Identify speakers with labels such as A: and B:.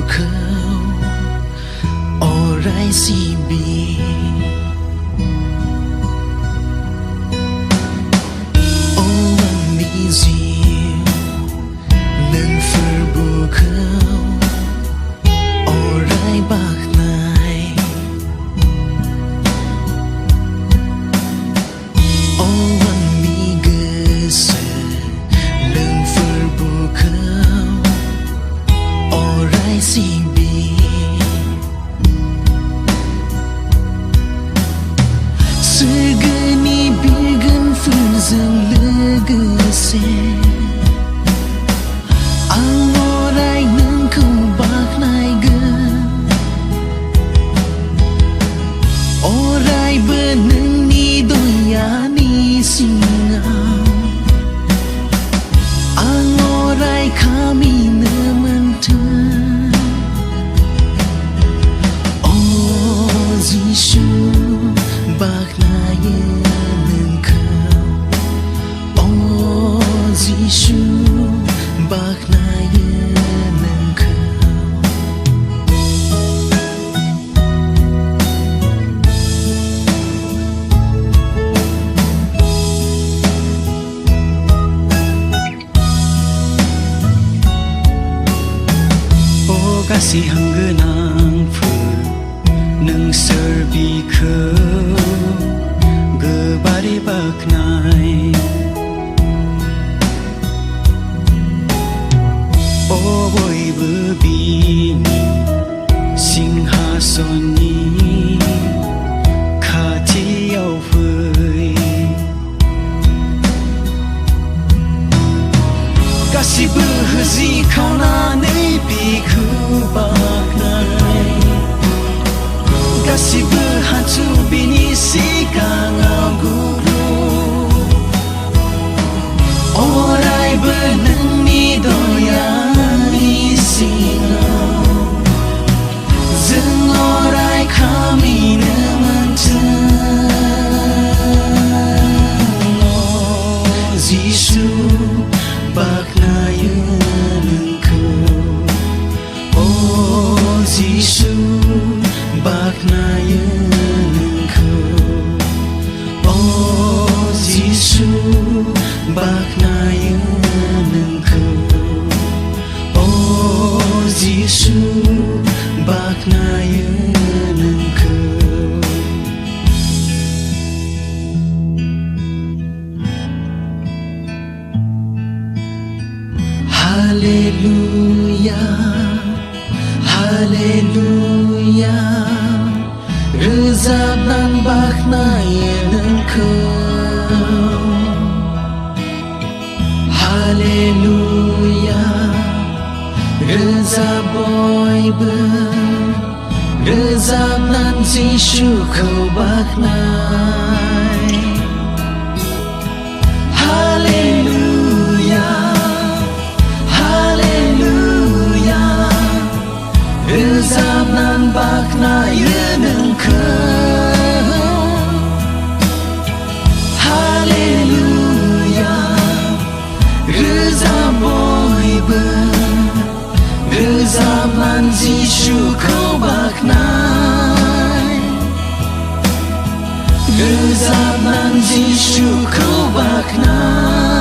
A: khâu orai si bi o mi ziu nâng phở bu khâu orai bạc này o mi gơ sơ nâng phở bu khâu orai si bi Segini bilgan fuzang legase Ang orai nang kubak naigan Orai beneng ni doyani singaw Ang orai kami namantan Oh Jishu bak nang kau Oh Jishu bak nang kau Oh kasih hanggenang phur nang serbi khâu gebari bak nai O boy bebini singhason ni khati au phơi Kasih berhezi kau na nei pi khu bak nai Kasih berhantu bini si kangau guru Orai beneng ni doyani singau Zeng orai kami nemantan Oh Jishu bak nayan kau Oh Jishu bak nayan kau Oh Jishu bak nayan kau Oh Jishu bak nayan kau Haleluya Haleluya Rezab nan bak nayan kau Haleluya Rezab boy ber Rezab nan Jishu kau bak nai Haleluya Haleluya Rezab nan bak nayan kau Haleluya Rezab boy ber Rezab nan Jishu kau bak nai Rezab nan Jishu kau bak nai